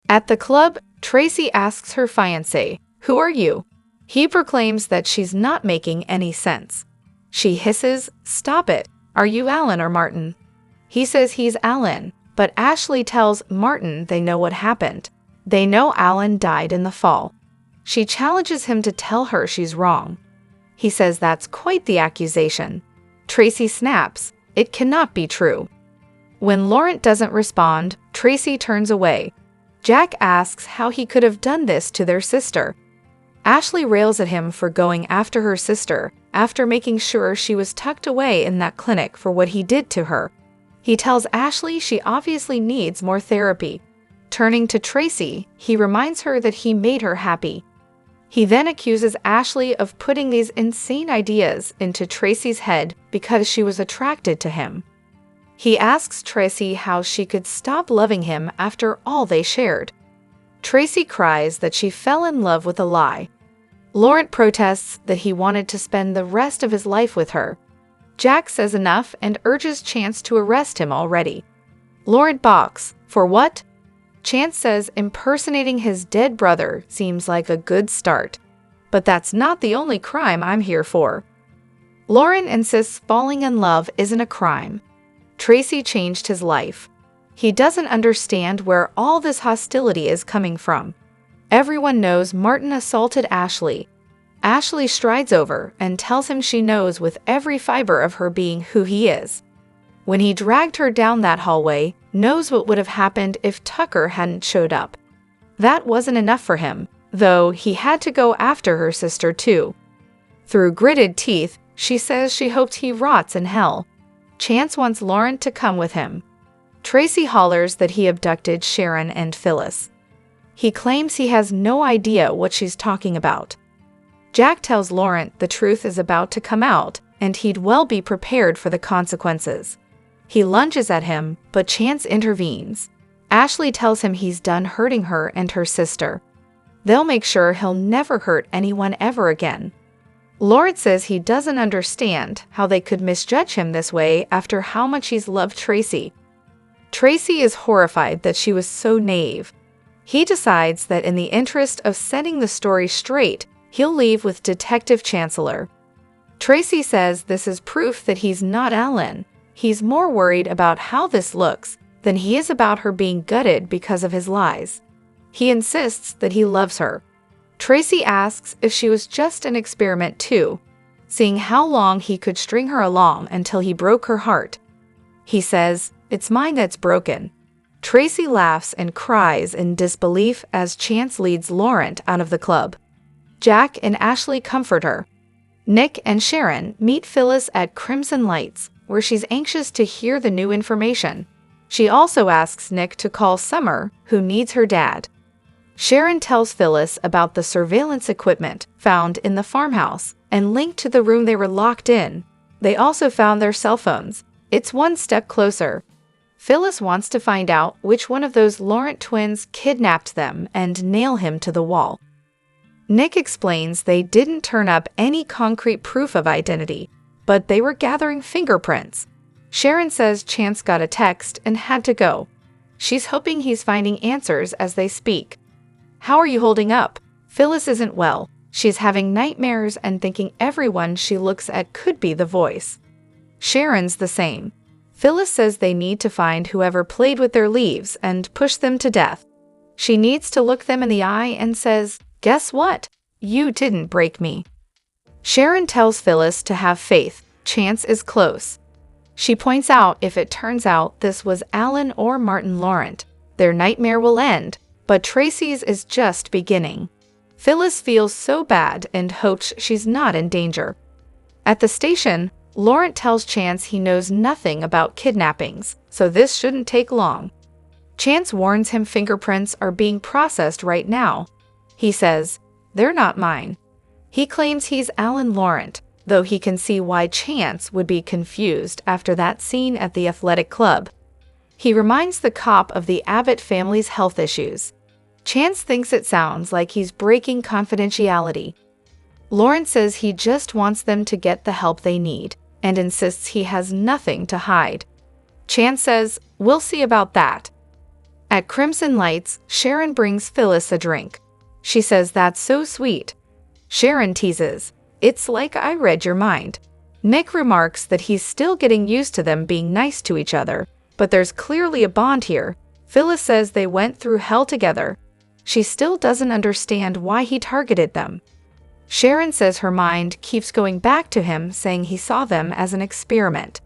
At the club, Tracy asks her fiancé, "Who are you?" He proclaims that she's not making any sense. She hisses, "Stop it. Are you Alan or Martin?" He says he's Alan, but Ashley tells Martin they know what happened. They know Alan died in the fall. She challenges him to tell her she's wrong. He says that's quite the accusation. Tracy snaps, "It cannot be true." When Laurent doesn't respond, Tracy turns away. Jack asks how he could have done this to their sister. Ashley rails at him for going after her sister after making sure she was tucked away in that clinic for what he did to her. He tells Ashley she obviously needs more therapy. Turning to Tracy, he reminds her that he made her happy. He then accuses Ashley of putting these insane ideas into Tracy's head because she was attracted to him. He asks Tracy how she could stop loving him after all they shared. Tracy cries that she fell in love with a lie. Laurent protests that he wanted to spend the rest of his life with her. Jack says enough and urges Chance to arrest him already. Laurent balks. For what? Chance says impersonating his dead brother seems like a good start. But that's not the only crime I'm here for. Laurent insists falling in love isn't a crime. Tracy changed his life. He doesn't understand where all this hostility is coming from. Everyone knows Martin assaulted Ashley. Ashley strides over and tells him she knows with every fiber of her being who he is. When he dragged her down that hallway, knows what would have happened if Tucker hadn't showed up. That wasn't enough for him, though he had to go after her sister too. Through gritted teeth, she says she hoped he rots in hell. Chance wants Laurent to come with him. Tracy hollers that he abducted Sharon and Phyllis. He claims he has no idea what she's talking about. Jack tells Laurent the truth is about to come out and he'd well be prepared for the consequences. He lunges at him, but Chance intervenes. Ashley tells him he's done hurting her and her sister. They'll make sure he'll never hurt anyone ever again. Laurent says he doesn't understand how they could misjudge him this way after how much he's loved Tracy. Tracy is horrified that she was so naive. He decides that in the interest of setting the story straight, he'll leave with Detective Chancellor. Tracy says this is proof that he's not Alan. He's more worried about how this looks than he is about her being gutted because of his lies. He insists that he loves her. Tracy asks if she was just an experiment too, seeing how long he could string her along until he broke her heart. He says, "It's mine that's broken." Tracy laughs and cries in disbelief as Chance leads Laurent out of the club. Jack and Ashley comfort her. Nick and Sharon meet Phyllis at Crimson Lights, where she's anxious to hear the new information. She also asks Nick to call Summer, who needs her dad. Sharon tells Phyllis about the surveillance equipment found in the farmhouse and linked to the room they were locked in. They also found their cell phones. It's one step closer. Phyllis wants to find out which one of those Laurent twins kidnapped them and nail him to the wall. Nick explains they didn't turn up any concrete proof of identity, but they were gathering fingerprints. Sharon says Chance got a text and had to go. She's hoping he's finding answers as they speak. "How are you holding up?" Phyllis isn't well. She's having nightmares and thinking everyone she looks at could be the voice. Sharon's the same. Phyllis says they need to find whoever played with their leaves and push them to death. She needs to look them in the eye and says, "Guess what? You didn't break me." Sharon tells Phyllis to have faith. Chance is close. She points out if it turns out this was Alan or Martin Laurent, their nightmare will end, but Tracy's is just beginning. Phyllis feels so bad and hopes she's not in danger. At the station, Laurent tells Chance he knows nothing about kidnappings, so this shouldn't take long. Chance warns him fingerprints are being processed right now. He says, "They're not mine." He claims he's Alan Laurent, though he can see why Chance would be confused after that scene at the athletic club. He reminds the cop of the Abbott family's health issues. Chance thinks it sounds like he's breaking confidentiality. Laurent says he just wants them to get the help they need, and insists he has nothing to hide. Chance says, "We'll see about that." At Crimson Lights, Sharon brings Phyllis a drink. She says that's so sweet. Sharon teases, "It's like I read your mind." Nick remarks that he's still getting used to them being nice to each other, but there's clearly a bond here. Phyllis says they went through hell together. She still doesn't understand why he targeted them. Sharon says her mind keeps going back to him, saying he saw them as an experiment.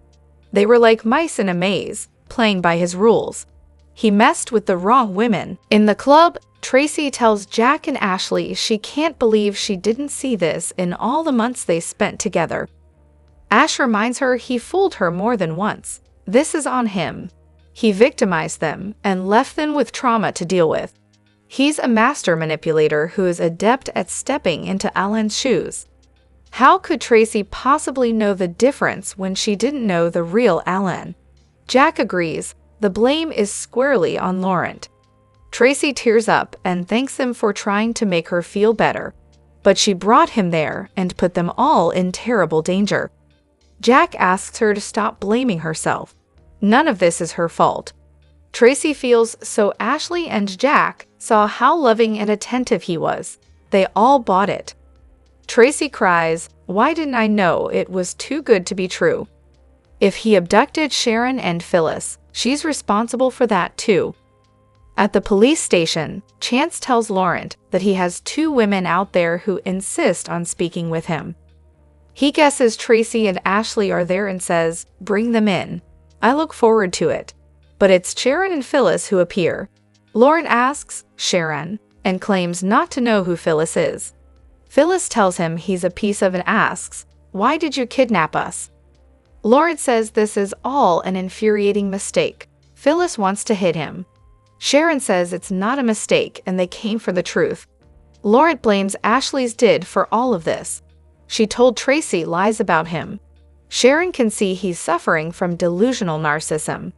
They were like mice in a maze, playing by his rules. He messed with the wrong women. In the club, Tracy tells Jack and Ashley she can't believe she didn't see this in all the months they spent together. Ash reminds her he fooled her more than once. This is on him. He victimized them and left them with trauma to deal with. He's a master manipulator who is adept at stepping into Alan's shoes. How could Tracy possibly know the difference when she didn't know the real Alan? Jack agrees. The blame is squarely on Laurent. Tracy tears up and thanks him for trying to make her feel better. But she brought him there and put them all in terrible danger. Jack asks her to stop blaming herself. None of this is her fault. Tracy feels so Ashley and Jack saw how loving and attentive he was. They all bought it. Tracy cries, "Why didn't I know it was too good to be true?" If he abducted Sharon and Phyllis, she's responsible for that too. At the police station, Chance tells Laurent that he has 2 women out there who insist on speaking with him. He guesses Tracy and Ashley are there and says, "Bring them in. I look forward to it." But it's Sharon and Phyllis who appear. Laurent asks Sharon and claims not to know who Phyllis is. Phyllis tells him he's a piece of and asks, "Why did you kidnap us?" Laurent says this is all an infuriating mistake. Phyllis wants to hit him. Sharon says it's not a mistake and they came for the truth. Laurent blames Ashley's did for all of this. She told Tracy lies about him. Sharon can see he's suffering from delusional narcissism.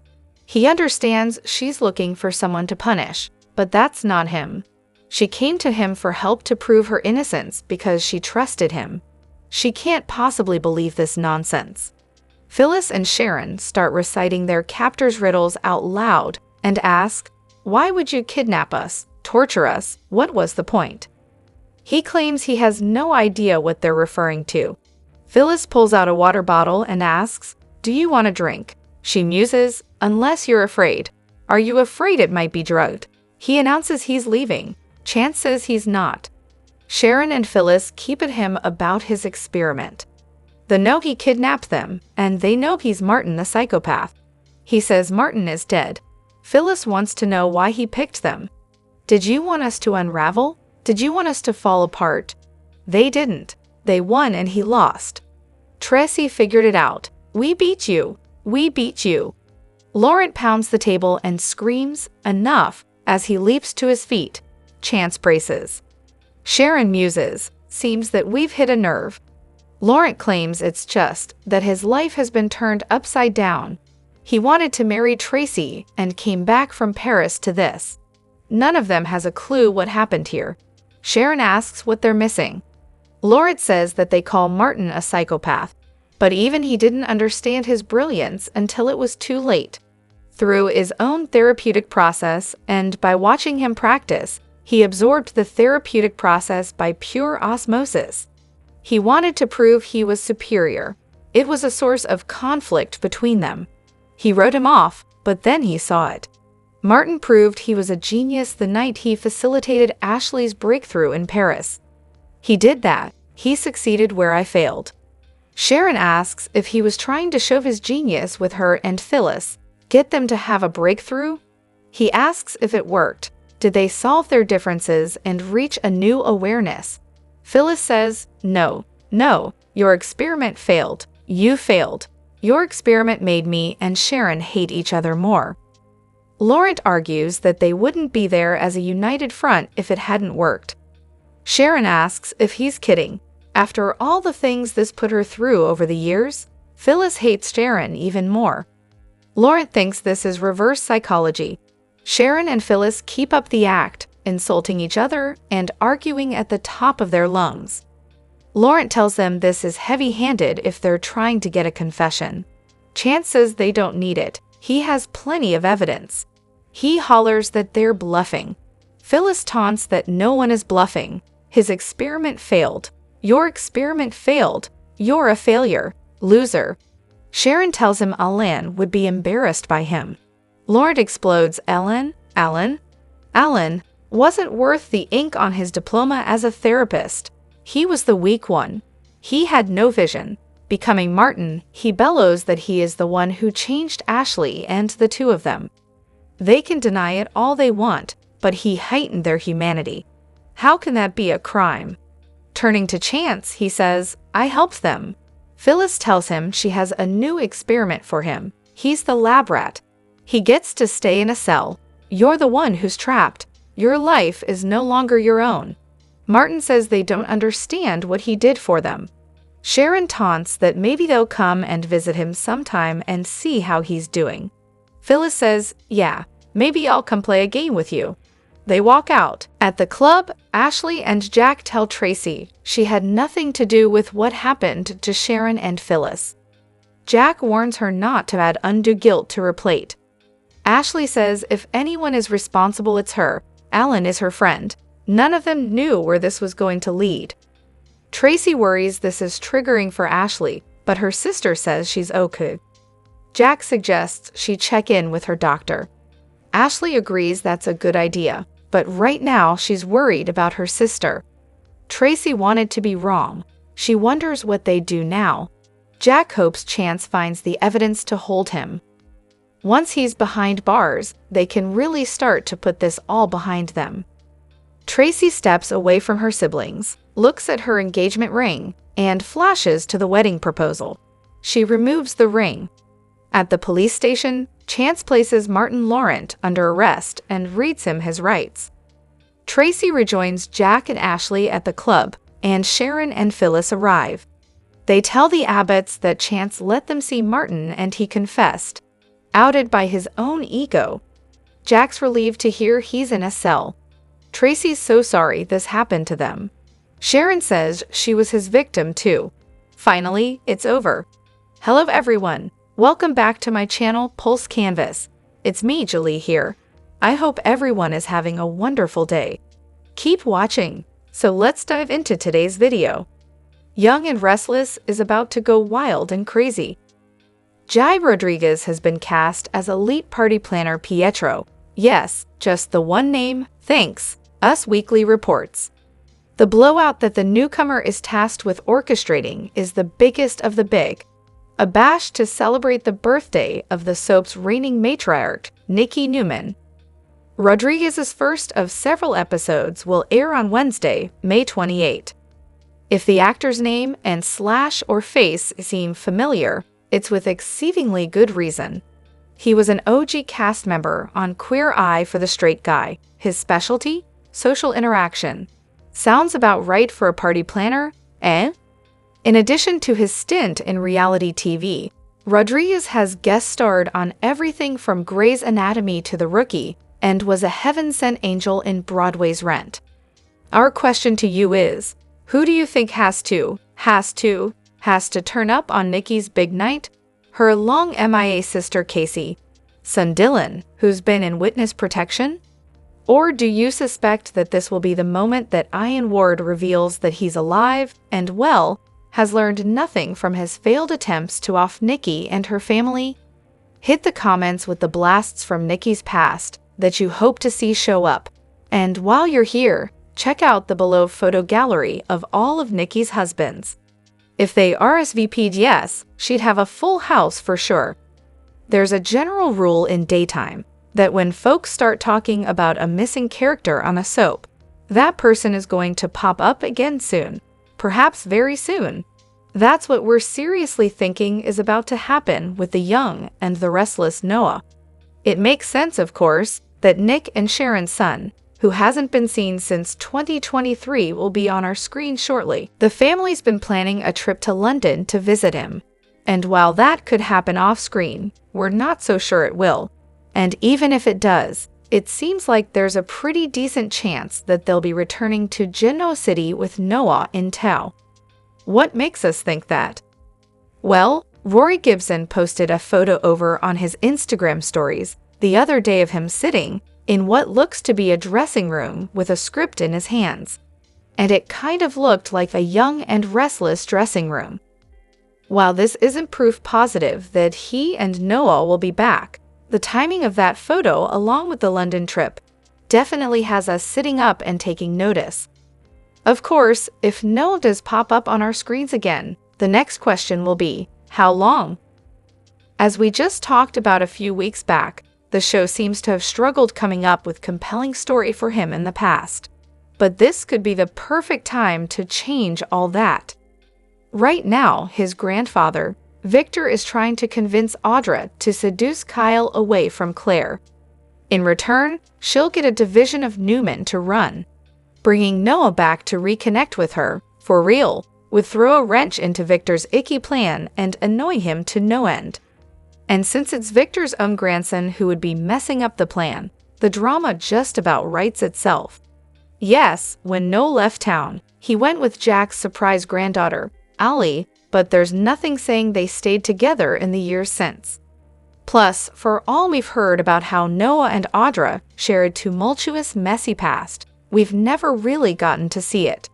He understands she's looking for someone to punish, but that's not him. She came to him for help to prove her innocence because she trusted him. She can't possibly believe this nonsense. Phyllis and Sharon start reciting their captor's riddles out loud and ask, "Why would you kidnap us, torture us? What was the point?" He claims he has no idea what they're referring to. Phyllis pulls out a water bottle and asks, "Do you want a drink?" She muses, "Unless you're afraid." "Are you afraid it might be drugged?" He announces he's leaving. Chance says he's not. Sharon and Phyllis keep at him about his experiment. They know he kidnapped them, and they know he's Martin the psychopath. He says Martin is dead. Phyllis wants to know why he picked them. "Did you want us to unravel? Did you want us to fall apart?" They didn't. They won and he lost. Tracy figured it out. "We beat you. We beat you." Laurent pounds the table and screams, "Enough," as he leaps to his feet. Chance braces. Sharon muses, "Seems that we've hit a nerve." Laurent claims it's just that his life has been turned upside down. He wanted to marry Tracy and came back from Paris to this. None of them has a clue what happened here. Sharon asks what they're missing. Laurent says that they call Martin a psychopath, but even he didn't understand his brilliance until it was too late. Through his own therapeutic process and by watching him practice, he absorbed the therapeutic process by pure osmosis. He wanted to prove he was superior. It was a source of conflict between them. He wrote him off, but then he saw it. Martin proved he was a genius the night he facilitated Ashley's breakthrough in Paris. He did that. He succeeded where I failed. Sharon asks if he was trying to show his genius with her and Phyllis, get them to have a breakthrough. He asks if it worked. Did they solve their differences and reach a new awareness? Phyllis says, "No, your experiment failed. You failed. Your experiment made me and Sharon hate each other more." Laurent argues that they wouldn't be there as a united front if it hadn't worked. Sharon asks if he's kidding. After all the things this put her through over the years, Phyllis hates Sharon even more. Laurent thinks this is reverse psychology. Sharon and Phyllis keep up the act, insulting each other and arguing at the top of their lungs. Laurent tells them this is heavy-handed if they're trying to get a confession. Chance says they don't need it. He has plenty of evidence. He hollers that they're bluffing. Phyllis taunts that no one is bluffing. His experiment failed. Your experiment failed. You're a failure. Loser. Sharon tells him Alan would be embarrassed by him. Laurent explodes. Alan wasn't worth the ink on his diploma as a therapist. He was the weak one. He had no vision. Becoming Martin, he bellows that he is the one who changed Ashley and the two of them. They can deny it all they want, but he heightened their humanity. How can that be a crime? Turning to Chance, he says, I helped them. Phyllis tells him she has a new experiment for him. He's the lab rat. He gets to stay in a cell. You're the one who's trapped. Your life is no longer your own. Martin says they don't understand what he did for them. Sharon taunts that maybe they'll come and visit him sometime and see how he's doing. Phyllis says, yeah, maybe I'll come play a game with you. They walk out. At the club, Ashley and Jack tell Tracy she had nothing to do with what happened to Sharon and Phyllis. Jack warns her not to add undue guilt to her plate. Ashley says if anyone is responsible, it's her. Alan is her friend. None of them knew where this was going to lead. Tracy worries this is triggering for Ashley, but her sister says she's okay. Jack suggests she check in with her doctor. Ashley agrees that's a good idea, but right now she's worried about her sister. Tracy wanted to be wrong. She wonders what they'd do now. Jack hopes Chance finds the evidence to hold him. Once he's behind bars, they can really start to put this all behind them. Tracy steps away from her siblings, looks at her engagement ring, and flashes to the wedding proposal. She removes the ring. At the police station, Chance places Martin Laurent under arrest and reads him his rights. Tracy rejoins Jack and Ashley at the club, and Sharon and Phyllis arrive. They tell the Abbotts that Chance let them see Martin and he confessed. Outed by his own ego. Jack's relieved to hear he's in a cell. Tracy's so sorry this happened to them. Sharon says she was his victim too. Finally, it's over. Hello everyone. Welcome back to my channel Pulse Canvas. It's me, Julie here. I hope everyone is having a wonderful day. Keep watching. So let's dive into today's video. Young and Restless is about to go wild and crazy. Jai Rodriguez has been cast as elite party planner Pietro. Yes, just the one name, thanks, Us Weekly reports. The blowout that the newcomer is tasked with orchestrating is the biggest of the big. A bash to celebrate the birthday of the soap's reigning matriarch, Nikki Newman. Rodriguez's first of several episodes will air on Wednesday, May 28. If the actor's name and slash or face seem familiar, it's with exceedingly good reason. He was an OG cast member on Queer Eye for the Straight Guy. His specialty? Social interaction. Sounds about right for a party planner, eh? In addition to his stint in reality TV, Rodriguez has guest starred on everything from Grey's Anatomy to The Rookie and was a heaven-sent angel in Broadway's Rent. Our question to you is, who do you think has to turn up on Nikki's big night? Her long MIA sister Casey, son Dylan, who's been in witness protection? Or do you suspect that this will be the moment that Ian Ward reveals that he's alive and well, has learned nothing from his failed attempts to off Nikki and her family? Hit the comments with the blasts from Nikki's past that you hope to see show up. And while you're here, check out the below photo gallery of all of Nikki's husbands. If they RSVP'd yes, she'd have a full house for sure. There's a general rule in daytime that when folks start talking about a missing character on a soap, that person is going to pop up again soon, perhaps very soon. That's what we're seriously thinking is about to happen with the young and the restless Noah. It makes sense, of course, that Nick and Sharon's son, who hasn't been seen since 2023, will be on our screen shortly. The family's been planning a trip to London to visit him. And while that could happen off-screen, we're not so sure it will. And even if it does, it seems like there's a pretty decent chance that they'll be returning to Genoa City with Noah in tow. What makes us think that? Well, Rory Gibson posted a photo over on his Instagram stories the other day of him sitting in what looks to be a dressing room with a script in his hands. And it kind of looked like a young and restless dressing room. While this isn't proof positive that he and Noah will be back, the timing of that photo along with the London trip definitely has us sitting up and taking notice. Of course, if Noah does pop up on our screens again, the next question will be, how long? As we just talked about a few weeks back, the show seems to have struggled coming up with compelling story for him in the past. But this could be the perfect time to change all that. Right now, his grandfather, Victor, is trying to convince Audra to seduce Kyle away from Claire. In return, she'll get a division of Newman to run. Bringing Noah back to reconnect with her, for real, would throw a wrench into Victor's icky plan and annoy him to no end. And since it's Victor's own grandson who would be messing up the plan, the drama just about writes itself. Yes, when Noah left town, he went with Jack's surprise granddaughter, Allie, but there's nothing saying they stayed together in the years since. Plus, for all we've heard about how Noah and Audra share a tumultuous, messy past, we've never really gotten to see it.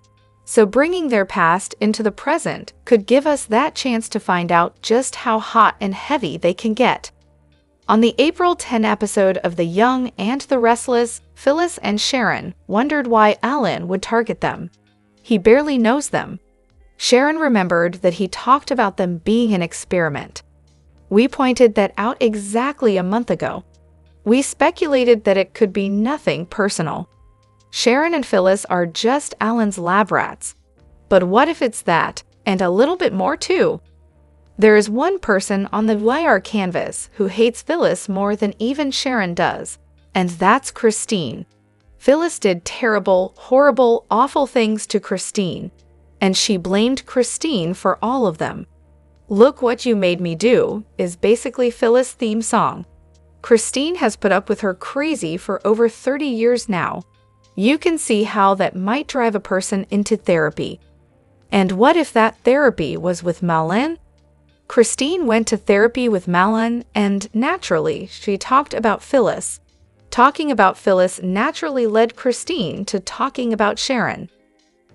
So bringing their past into the present could give us that chance to find out just how hot and heavy they can get. On the April 10 episode of The Young and the Restless, Phyllis and Sharon wondered why Alan would target them. He barely knows them. Sharon remembered that he talked about them being an experiment. We pointed that out exactly a month ago. We speculated that it could be nothing personal. Sharon and Phyllis are just Alan's lab rats. But what if it's that, and a little bit more too? There is one person on the YR canvas who hates Phyllis more than even Sharon does, and that's Christine. Phyllis did terrible, horrible, awful things to Christine, and she blamed Christine for all of them. Look What You Made Me Do is basically Phyllis' theme song. Christine has put up with her crazy for over 30 years now. You can see how that might drive a person into therapy. And what if that therapy was with Malin? Christine went to therapy with Malin, and naturally, she talked about Phyllis. Talking about Phyllis naturally led Christine to talking about Sharon.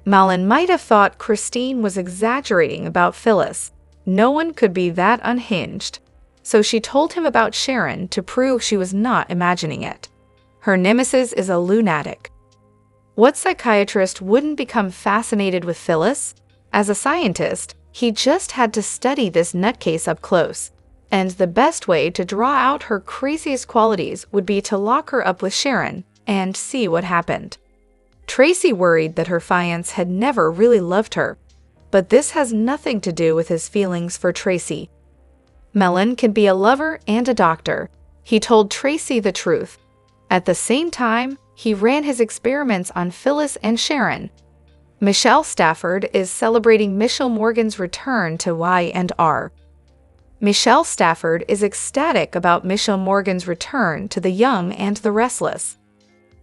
Malin might have thought Christine was exaggerating about Phyllis. No one could be that unhinged. So she told him about Sharon to prove she was not imagining it. Her nemesis is a lunatic. What psychiatrist wouldn't become fascinated with Phyllis? As a scientist, he just had to study this nutcase up close. And the best way to draw out her craziest qualities would be to lock her up with Sharon and see what happened. Tracy worried that her fiancé had never really loved her. But this has nothing to do with his feelings for Tracy. Melon can be a lover and a doctor. He told Tracy the truth. At the same time, he ran his experiments on Phyllis and Sharon. Michelle Stafford is celebrating Michelle Morgan's return to Y&R. Michelle Stafford is ecstatic about Michelle Morgan's return to The Young and the Restless.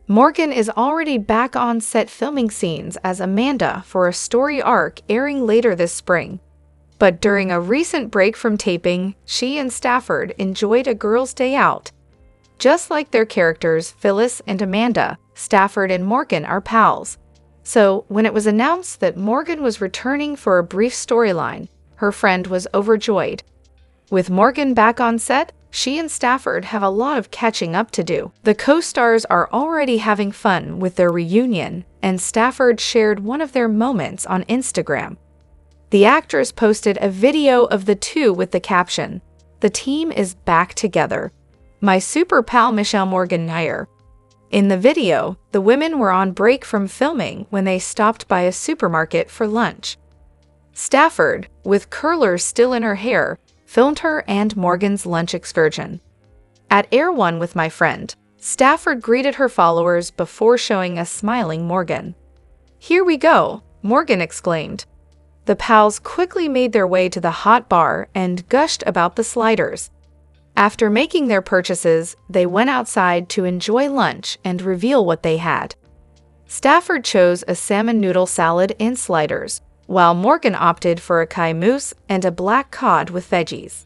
Morgan is already back on set filming scenes as Amanda for a story arc airing later this spring. But during a recent break from taping, she and Stafford enjoyed a girls' day out. Just like their characters, Phyllis and Amanda, Stafford and Morgan are pals. So, when it was announced that Morgan was returning for a brief storyline, her friend was overjoyed. With Morgan back on set, she and Stafford have a lot of catching up to do. The co-stars are already having fun with their reunion, and Stafford shared one of their moments on Instagram. The actress posted a video of the two with the caption, "The team is back together. My super pal Michelle Morgan Nair." In the video, the women were on break from filming when they stopped by a supermarket for lunch. Stafford, with curlers still in her hair, filmed her and Morgan's lunch excursion. At Air One with my friend, Stafford greeted her followers before showing a smiling Morgan. "Here we go," Morgan exclaimed. The pals quickly made their way to the hot bar and gushed about the sliders. After making their purchases, they went outside to enjoy lunch and reveal what they had. Stafford chose a salmon noodle salad and sliders, while Morgan opted for a kai mousse and a black cod with veggies.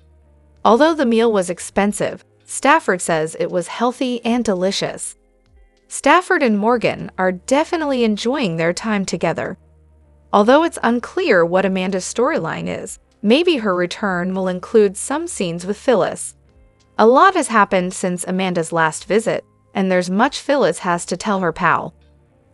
Although the meal was expensive, Stafford says it was healthy and delicious. Stafford and Morgan are definitely enjoying their time together. Although it's unclear what Amanda's storyline is, maybe her return will include some scenes with Phyllis. A lot has happened since Amanda's last visit, and there's much Phyllis has to tell her pal.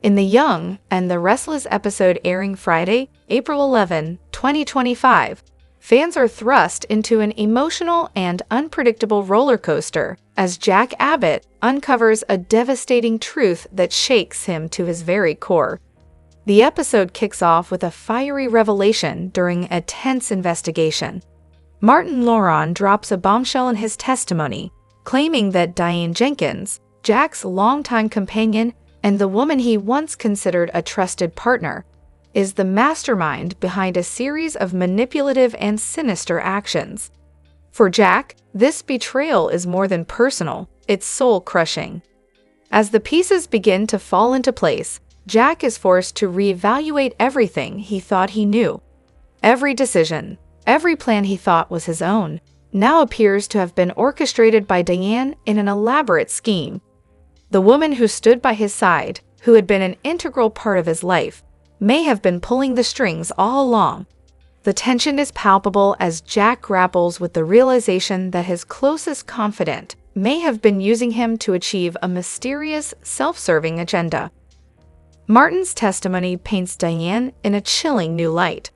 In the Young and the Restless episode airing Friday, April 11, 2025, fans are thrust into an emotional and unpredictable roller coaster as Jack Abbott uncovers a devastating truth that shakes him to his very core. The episode kicks off with a fiery revelation during a tense investigation. Martin Laurent drops a bombshell in his testimony, claiming that Diane Jenkins, Jack's longtime companion and the woman he once considered a trusted partner, is the mastermind behind a series of manipulative and sinister actions. For Jack, this betrayal is more than personal, it's soul-crushing. As the pieces begin to fall into place, Jack is forced to reevaluate everything he thought he knew. Every decision, every plan he thought was his own, now appears to have been orchestrated by Diane in an elaborate scheme. The woman who stood by his side, who had been an integral part of his life, may have been pulling the strings all along. The tension is palpable as Jack grapples with the realization that his closest confidant may have been using him to achieve a mysterious, self-serving agenda. Martin's testimony paints Diane in a chilling new light.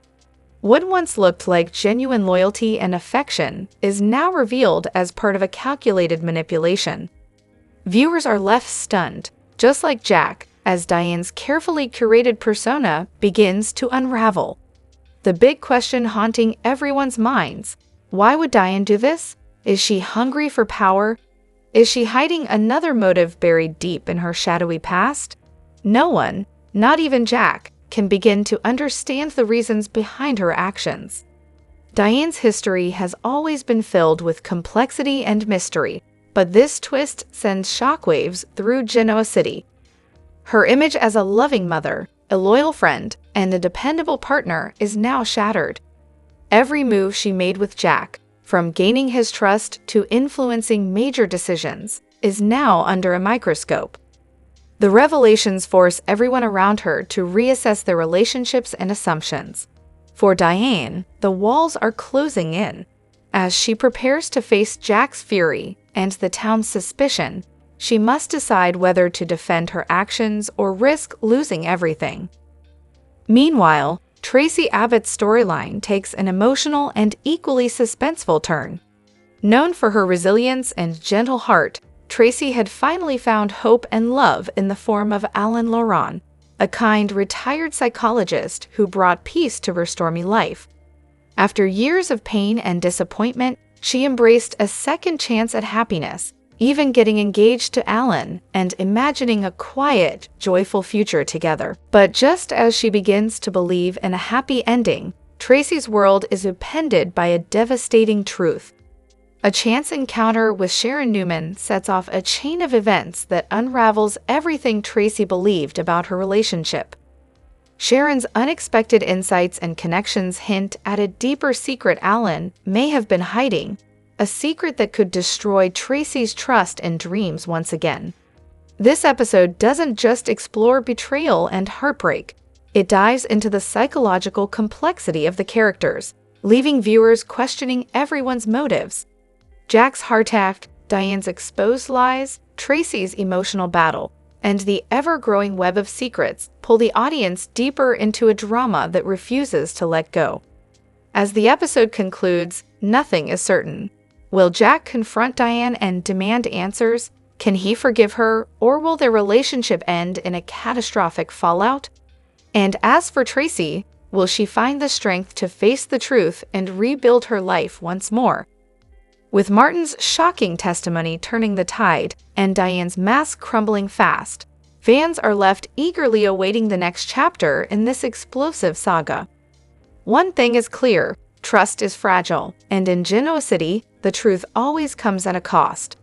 What once looked like genuine loyalty and affection is now revealed as part of a calculated manipulation. Viewers are left stunned, just like Jack, as Diane's carefully curated persona begins to unravel. The big question haunting everyone's minds: why would Diane do this? Is she hungry for power? Is she hiding another motive buried deep in her shadowy past? No one, not even Jack, can begin to understand the reasons behind her actions. Diane's history has always been filled with complexity and mystery, but this twist sends shockwaves through Genoa City. Her image as a loving mother, a loyal friend, and a dependable partner is now shattered. Every move she made with Jack, from gaining his trust to influencing major decisions, is now under a microscope. The revelations force everyone around her to reassess their relationships and assumptions. For Diane, the walls are closing in. As she prepares to face Jack's fury and the town's suspicion, she must decide whether to defend her actions or risk losing everything. Meanwhile, Tracy Abbott's storyline takes an emotional and equally suspenseful turn. Known for her resilience and gentle heart, Tracy had finally found hope and love in the form of Alan Laurent, a kind, retired psychologist who brought peace to her stormy life. After years of pain and disappointment, she embraced a second chance at happiness, even getting engaged to Alan and imagining a quiet, joyful future together. But just as she begins to believe in a happy ending, Tracy's world is upended by a devastating truth. A chance encounter with Sharon Newman sets off a chain of events that unravels everything Tracy believed about her relationship. Sharon's unexpected insights and connections hint at a deeper secret Alan may have been hiding, a secret that could destroy Tracy's trust and dreams once again. This episode doesn't just explore betrayal and heartbreak. It dives into the psychological complexity of the characters, leaving viewers questioning everyone's motives. Jack's heart attack, Diane's exposed lies, Tracy's emotional battle, and the ever-growing web of secrets pull the audience deeper into a drama that refuses to let go. As the episode concludes, nothing is certain. Will Jack confront Diane and demand answers? Can he forgive her, or will their relationship end in a catastrophic fallout? And as for Tracy, will she find the strength to face the truth and rebuild her life once more? With Martin's shocking testimony turning the tide and Diane's mask crumbling fast, fans are left eagerly awaiting the next chapter in this explosive saga. One thing is clear: trust is fragile, and in Genoa City, the truth always comes at a cost.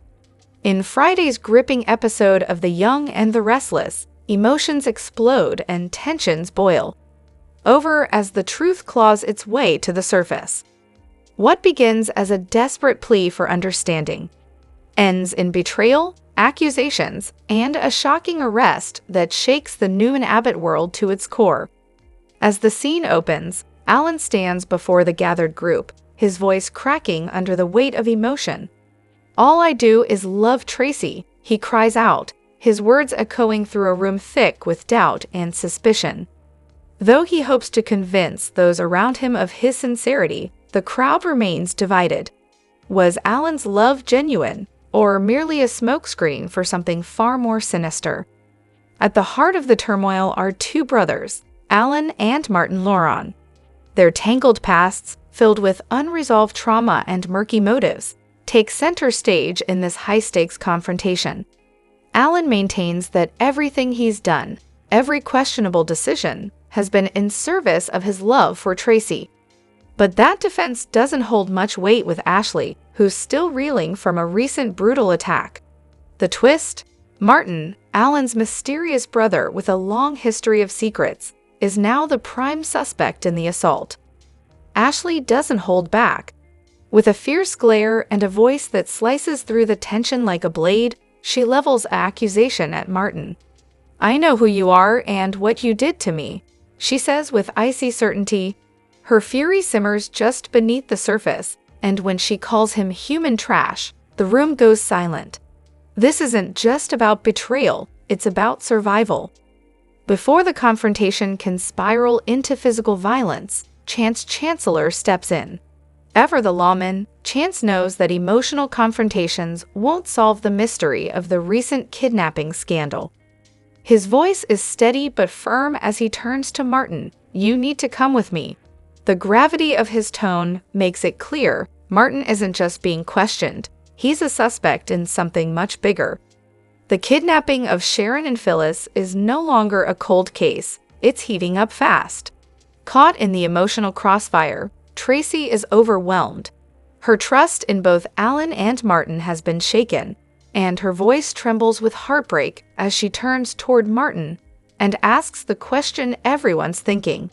In Friday's gripping episode of The Young and the Restless, emotions explode and tensions boil over as the truth claws its way to the surface. What begins as a desperate plea for understanding ends in betrayal, accusations, and a shocking arrest that shakes the new and Abbott world to its core. As the scene opens, Alan stands before the gathered group, his voice cracking under the weight of emotion. "All I do is love Tracy," he cries out, his words echoing through a room thick with doubt and suspicion. Though he hopes to convince those around him of his sincerity, the crowd remains divided. Was Alan's love genuine, or merely a smokescreen for something far more sinister? At the heart of the turmoil are two brothers, Alan and Martin Laurent. Their tangled pasts, filled with unresolved trauma and murky motives, take center stage in this high-stakes confrontation. Alan maintains that everything he's done, every questionable decision, has been in service of his love for Tracy. But that defense doesn't hold much weight with Ashley, who's still reeling from a recent brutal attack. The twist? Martin, Alan's mysterious brother with a long history of secrets, is now the prime suspect in the assault. Ashley doesn't hold back. With a fierce glare and a voice that slices through the tension like a blade, she levels accusation at Martin. "I know who you are and what you did to me," she says with icy certainty. Her fury simmers just beneath the surface, and when she calls him human trash, the room goes silent. This isn't just about betrayal, it's about survival. Before the confrontation can spiral into physical violence, Chance Chancellor steps in. Ever the lawman, Chance knows that emotional confrontations won't solve the mystery of the recent kidnapping scandal. His voice is steady but firm as he turns to Martin. "You need to come with me." The gravity of his tone makes it clear Martin isn't just being questioned, he's a suspect in something much bigger. The kidnapping of Sharon and Phyllis is no longer a cold case, it's heating up fast. Caught in the emotional crossfire, Tracy is overwhelmed. Her trust in both Alan and Martin has been shaken, and her voice trembles with heartbreak as she turns toward Martin and asks the question everyone's thinking.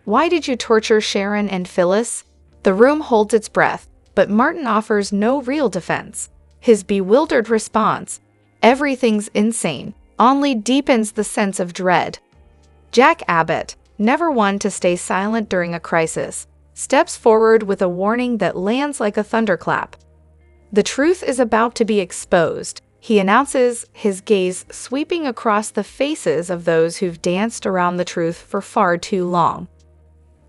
"Why did you torture Sharon and Phyllis?" The room holds its breath, but Martin offers no real defense. His bewildered response, "Everything's insane," only deepens the sense of dread. Jack Abbott, never one to stay silent during a crisis, steps forward with a warning that lands like a thunderclap. "The truth is about to be exposed," he announces, his gaze sweeping across the faces of those who've danced around the truth for far too long.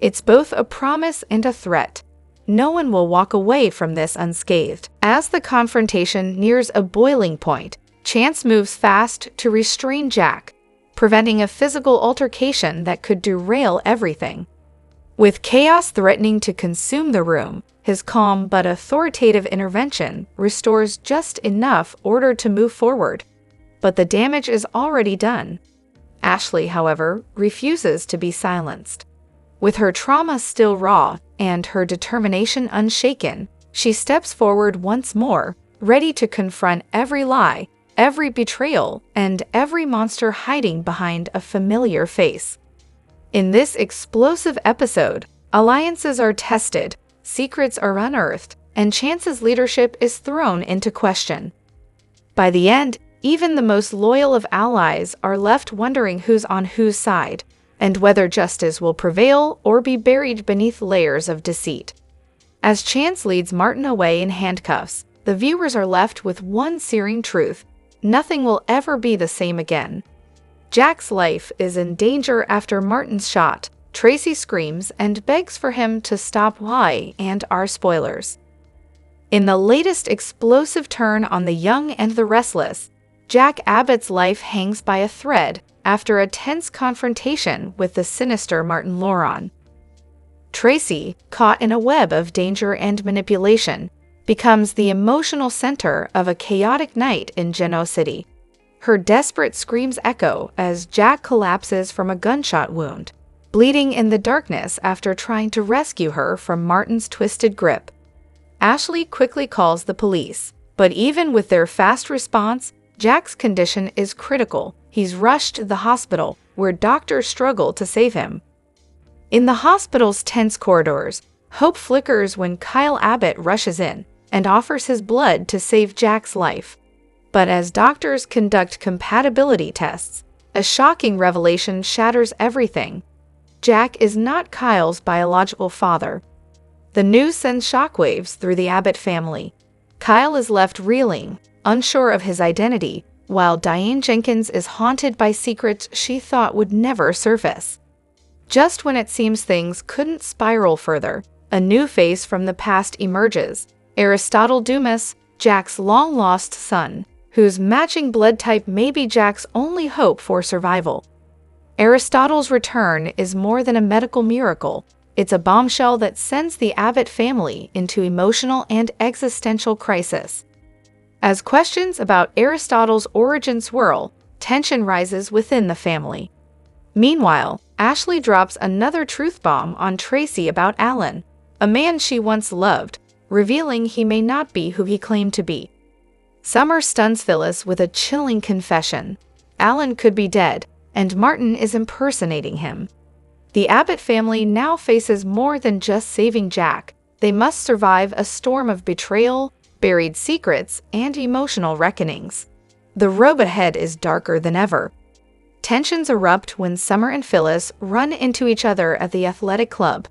It's both a promise and a threat. No one will walk away from this unscathed. As the confrontation nears a boiling point, Chance moves fast to restrain Jack, preventing a physical altercation that could derail everything. With chaos threatening to consume the room, his calm but authoritative intervention restores just enough order to move forward. But the damage is already done. Ashley, however, refuses to be silenced. With her trauma still raw and her determination unshaken, she steps forward once more, ready to confront every lie, every betrayal, and every monster hiding behind a familiar face. In this explosive episode, alliances are tested, secrets are unearthed, and Chance's leadership is thrown into question. By the end, even the most loyal of allies are left wondering who's on whose side, and whether justice will prevail or be buried beneath layers of deceit. As Chance leads Martin away in handcuffs, the viewers are left with one searing truth: nothing will ever be the same again. Jack's life is in danger after Martin's shot. Tracy screams and begs for him to stop. Why and are spoilers. In the latest explosive turn on the young and the restless, Jack Abbott's life hangs by a thread after a tense confrontation with the sinister Martin Laurent. Tracy, caught in a web of danger and manipulation, becomes the emotional center of a chaotic night in Genoa City. Her desperate screams echo as Jack collapses from a gunshot wound, bleeding in the darkness after trying to rescue her from Martin's twisted grip. Ashley quickly calls the police, but even with their fast response, Jack's condition is critical. He's rushed to the hospital, where doctors struggle to save him. In the hospital's tense corridors, hope flickers when Kyle Abbott rushes in, and offers his blood to save Jack's life. But as doctors conduct compatibility tests, a shocking revelation shatters everything. Jack is not Kyle's biological father. The news sends shockwaves through the Abbott family. Kyle is left reeling, unsure of his identity, while Diane Jenkins is haunted by secrets she thought would never surface. Just when it seems things couldn't spiral further, a new face from the past emerges: Aristotle Dumas, Jack's long-lost son, whose matching blood type may be Jack's only hope for survival. Aristotle's return is more than a medical miracle. It's a bombshell that sends the Abbott family into emotional and existential crisis. As questions about Aristotle's origin swirl, tension rises within the family. Meanwhile, Ashley drops another truth bomb on Tracy about Alan, a man she once loved, revealing he may not be who he claimed to be. Summer stuns Phyllis with a chilling confession. Alan could be dead, and Martin is impersonating him. The Abbott family now faces more than just saving Jack. They must survive a storm of betrayal, buried secrets, and emotional reckonings. The road ahead is darker than ever. Tensions erupt when Summer and Phyllis run into each other at the athletic club.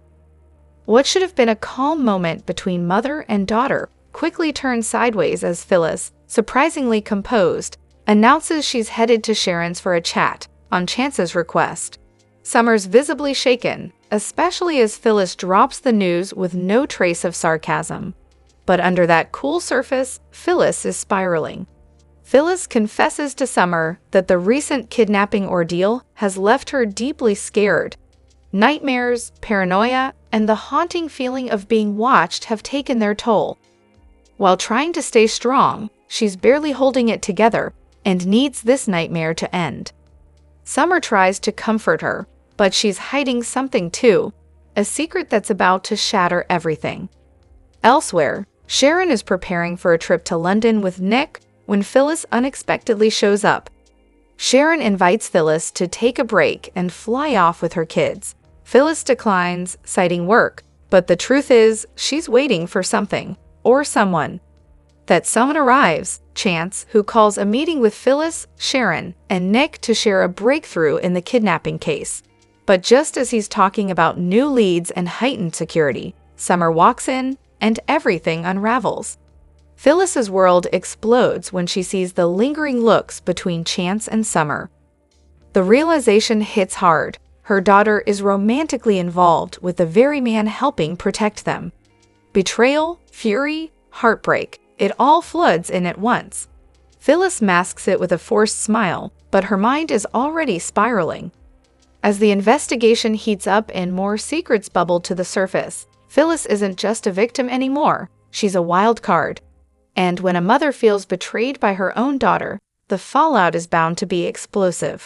What should have been a calm moment between mother and daughter quickly turns sideways as Phyllis, surprisingly composed, announces she's headed to Sharon's for a chat, on Chance's request. Summer's visibly shaken, especially as Phyllis drops the news with no trace of sarcasm. But under that cool surface, Phyllis is spiraling. Phyllis confesses to Summer that the recent kidnapping ordeal has left her deeply scared. Nightmares, paranoia, and the haunting feeling of being watched have taken their toll. While trying to stay strong, she's barely holding it together and needs this nightmare to end. Summer tries to comfort her, but she's hiding something too, a secret that's about to shatter everything. Elsewhere, Sharon is preparing for a trip to London with Nick when Phyllis unexpectedly shows up. Sharon invites Phyllis to take a break and fly off with her kids. Phyllis declines, citing work, but the truth is she's waiting for something, or someone. That someone arrives, Chance, who calls a meeting with Phyllis, Sharon, and Nick to share a breakthrough in the kidnapping case. But just as he's talking about new leads and heightened security, Summer walks in, and everything unravels. Phyllis's world explodes when she sees the lingering looks between Chance and Summer. The realization hits hard. Her daughter is romantically involved with the very man helping protect them. Betrayal, fury, heartbreak, it all floods in at once. Phyllis masks it with a forced smile, but her mind is already spiraling. As the investigation heats up and more secrets bubble to the surface, Phyllis isn't just a victim anymore, she's a wild card. And when a mother feels betrayed by her own daughter, the fallout is bound to be explosive.